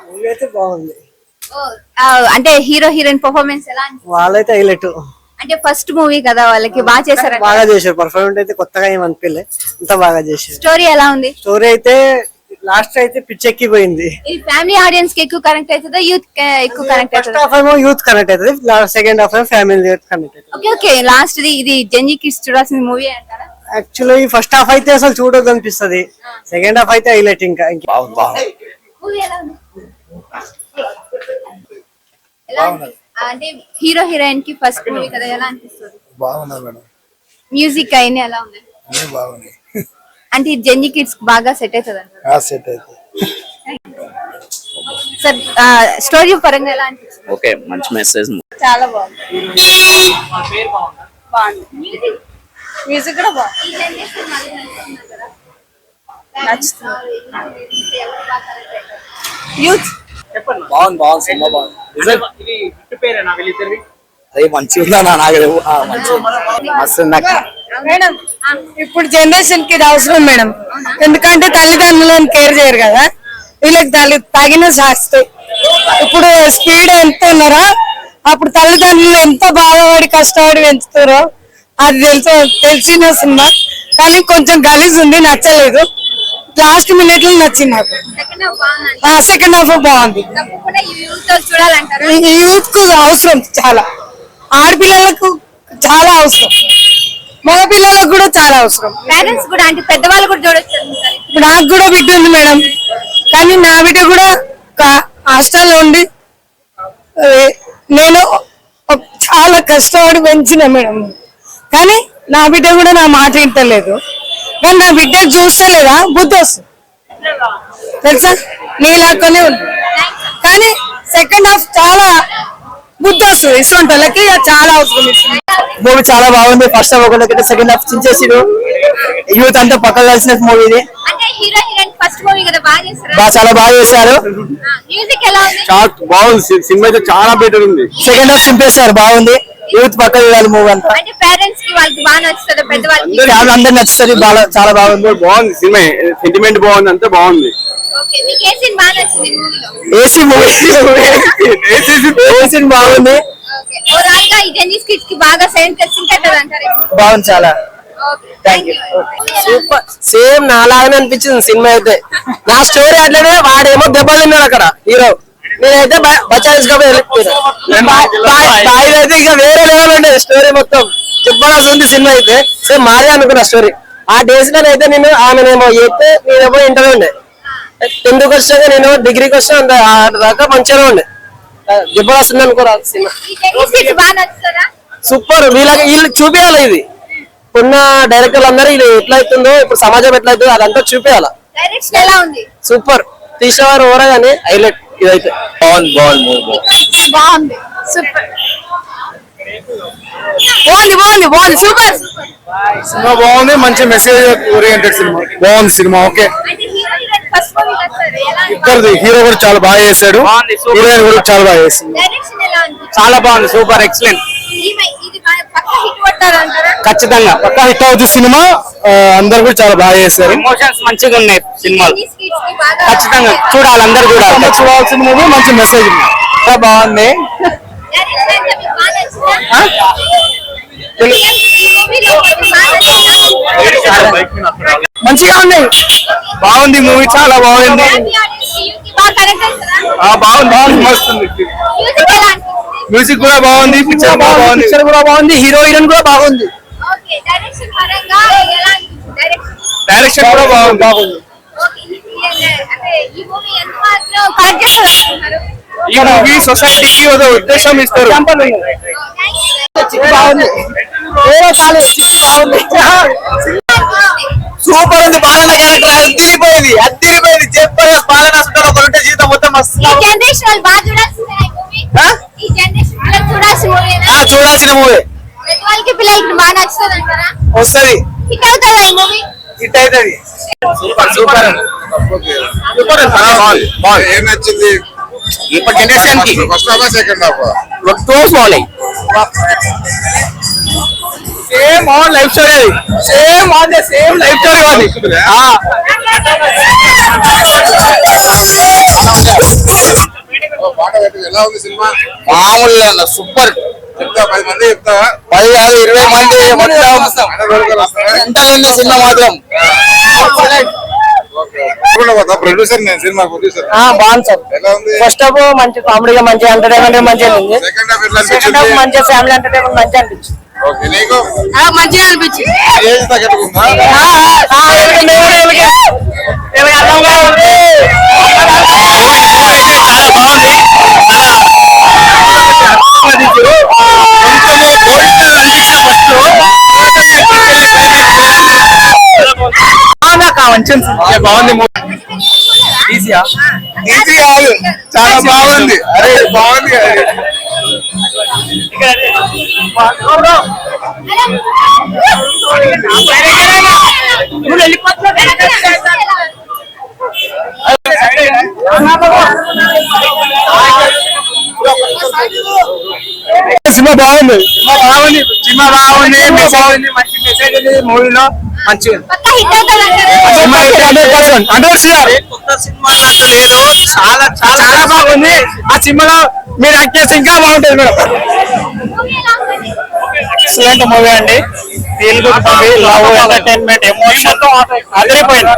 Movie అయితే బాగుంది. అంటే హీరో హీరోయిన్ పర్ఫార్మెన్స్ ఎలా వాళ్ళైతే హైలైట్. అంటే ఫస్ట్ మూవీ కదా వాళ్ళకి బాగా చేశారు. బాగా చేశారు. పర్ఫార్మెన్స్ అయితే కొత్తగా ఏం అనిపించలే, అంత బాగా చేశారు. స్టోరీ ఎలా ఉంది? స్టోరీ అయితే లాస్ట్ అయితే పిచ్చెక్కిపోయింది. ఇది ఫ్యామిలీ ఆడియన్స్ కి ఎక్కువ కనెక్ట్ అవుతుందా, యూత్ ఎక్కువ కనెక్ట్ అవుతుందా? ఫస్ట్ హాఫ్ ఏమో యూత్ కనెక్ట్ అవుతుంది, సెకండ్ హాఫ్ ఏమో ఫ్యామిలీ కనెక్ట్ అవుతుంది. ఓకే ఓకే, లాస్ట్ ఇది జెంజీ కిడ్స్ చూడాల్సిన మూవీ అంటారా? యాక్చువల్లీ ఫస్ట్ హాఫ్ అయితే అసలు చూడొద్దు అనిపిస్తుంది, సెకండ్ హాఫ్ అయితే హైలైట్. ఇంకా మూవీ ఎలా ఉంది? అంటే హీరో హీరోయిన్ కి ఫస్ట్ మూవీ కదా, ఎలా అనిపిస్తుంది? బాగుంది మేడం. మ్యూజిక్ అయినా ఎలా ఉంది? బాగుంది. అంటే జెంజీ కిడ్స్ బాగా సెట్ అవుతుంది అంటారా? సెట్ అవుతుంది సార్. స్టోరీ పరంగా ఎలా అనిపిస్తుంది? ఓకే, మంచి మెసేజ్. చాలా బాగుంది. మ్యూజిక్ కూడా బాగుంది. యూత్ బాగుంది సినిమా బాగుంది. అదే మంచిగా ఉందా నాకు మేడం. ఇప్పుడు జనరేషన్ కి ఇది అవసరం మేడం, ఎందుకంటే తల్లిదండ్రులను కేర్ చేయరు కదా, వీళ్ళకి తగిన శాస్తి. ఇప్పుడు స్పీడ్ ఎంత ఉన్నారో అప్పుడు తల్లిదండ్రులు ఎంత బాధపడి కష్టపడి పెంచుతారో అది తెలిసిన సినిమా. కానీ కొంచెం గలీజ్ ఉంది, నచ్చలేదు. లాస్ట్ మినిట్ లో నచ్చింది నాకు. సెకండ్ హాఫ్ బాగుంది. యూత్ కు అవసరం చాలా, ఆడపిల్లలకు చాలా అవసరం, మగ పిల్లలకు కూడా చాలా అవసరం. పేరెంట్స్ కూడా, అంటే పెద్దవాళ్ళు కూడా చూడొచ్చు. నాకు కూడా బిడ్డ ఉంది మేడం, కానీ నా బిడ్డ కూడా హాస్టల్లో ఉండి నేను చాలా కష్టపడి పెంచిన మేడం. కానీ నా బిడ్డ కూడా నా మాట వింటలేదు. కానీ నా బిడ్డ చూస్తలేదా బుద్ధి వస్తుంది తెలుసా, నీలాగానే ఉంది. కానీ సెకండ్ హాఫ్ చాలా బుద్ధి వస్తుంది, ఇటువంటి వాళ్ళకి చాలా అవసరం. మూవీ చాలా బాగుంది. ఫస్ట్ హాఫ్ ఒకటి, సెకండ్ హాఫ్ చించేసి యూత్ అంతా పక్కన కలిసిన మూవీ ఇది. చాలా బాగా చేశారు. బాగుంది సినిమా అయితే, చాలా బెటర్ ఉంది. సెకండ్ హాఫ్ చింపేశారు, బాగుంది. యూత్ పక్కన చూడాలి మూవీ అంతా. అందరు నచ్చుతుంది, చాలా బాగుంది. బాగుంది సినిమా, సెంటిమెంట్ బాగుంది, అంతా బాగుంది. ఏసీ మూవీ ఏసీ బాగుంది. బాగుంది చాలా. సూపర్. సేమ్ నాలాగానే అనిపించింది సినిమా అయితే. నా స్టోరీ అట్లనే, వాడేమో దెబ్బలు తిన్నాడు అక్కడ హీరో, నేనైతే అయితే ఇక వేరే లెవెల్ ఉండే స్టోరీ. మొత్తం జబర్దస్త్ ఉంది సినిమా అయితే. సేమ్ మారే అనుకున్న స్టోరీ. ఆ డేస్ లో అయితే నేను ఆమెనేమో చెప్తే నేనేమో ఇంటర్ ఉండే, 10th వచ్చాక నేను డిగ్రీకి వచ్చా, దాకా మంచిగా ఉండే. జబర్దస్త్ ఉంది అనుకోరా సినిమా. సూపర్. వీళ్ళు చూపించాలి, ఇది ఉన్న డైరెక్టర్లు అందరూ ఇది ఎట్లా అవుతుందో, ఇప్పుడు సమాజం ఎట్లా అవుతుందో అదంతా చూపించాలి. సూపర్. తీసేవారు ఎవరా కానీ హైలైట్. ఇదైతే బాగుంది సూపర్. బాగుంది సూపర్. సినిమా బాగుంది, మంచి మెసేజ్ ఓరియంటెడ్ సినిమా. బాగుంది సినిమా. ఓకే, ఇద్దరు హీరో కూడా చాలా బాగా చేశాడు, హీరోయిన్ కూడా చాలా బాగా చేసింది. చాలా బాగుంది, సూపర్, ఎక్సలెంట్. ఖచ్చితంగా పక్కా హిట్ అవుతుంది సినిమా. అందరు కూడా చాలా బాగా చేశారు. ఎమోషన్స్ మంచిగా ఉన్నాయి సినిమాలు, ఖచ్చితంగా చూడాలి, అందరు చూడాలి. చూడాల్సిన మూవీ, మంచి మెసేజ్ బాగుంది. మంచిగా ఉంది, బాగుంది మూవీ, చాలా బాగుంది. బాగుంది మస్తుంది. మ్యూజిక్ కూడా బాగుంది, పిక్చర్ కూడా బాగుంది, హీరో హీరోయిన్ కూడా బాగుంది, డైరెక్షన్ కూడా బాగుంది. ఈ మూవీ సొసైటీకి ఒక ఉద్దేశం ఇస్తారు. సూపర్ ఉంది. బాలన క్యారెక్టర్ అద్దరిపోయింది. చెప్పారు బాలన ఒకరుంటే జీవితం మొత్తం చూడాల్సిన మూవీ. వస్తుంది, హిట్ అవుతుంది. సూపర్. ఏం నచ్చింది ఇప్పుడు జనరేషన్ కి? ఫస్ట్ హాఫ్ సెకండ్ హాఫ్ బాగున్నాయి. Same on life story, same life story. ఎలా ఉంది సినిమా? మామూలు సూపర్. చెప్తా 10 మంది చెప్తావా? 10 కాదు 20 మంది మొత్తం ఉంటాయండి సినిమా మాత్రం. ప్రొడ్యూసర్ నేను సినిమా ప్రొడ్యూసర్. బాగుంది సార్. ఎలా ఉంది? ఫస్ట్ హాఫ్ మంచి కామెడీగా మంచి ఎంటర్టైన్మెంట్ మంచిగా ఉంది. సెకండ్ హాఫ్ ఎట్లా సెకండ్ హాఫ్ అనిపించింది? మంచిగా ఫ్యామిలీ ఎంటర్టైన్మెంట్ మంచిగా అనిపించింది. ఓకే నీకు మంచిగా అనిపించింది. ఏజ్ తగ్గట్టుకుందా? బాగుంది. ఈజీయా? ఈజీ కాదు, చాలా బాగుంది. అరే బాగుంది కదా. సినిమా బాగుంది. సినిమా బాగుంది. మంచి మెసేజ్ ఉంది మూవీలో. మంచిగా పక్కా హిట్ అవుతుంది సినిమా 100% కొత్త సినిమా అసలు లేదు. చాలా చాలా చాలా బాగుంది. ఆ సినిమాలో మీరు యాక్ట్ చేస్తే ఇంకా బాగుంటుంది మేడం. ఎక్సలెంట్ మూవీ అండి. Feel good movie, love, entertainment, emotion అదిరిపోయింది.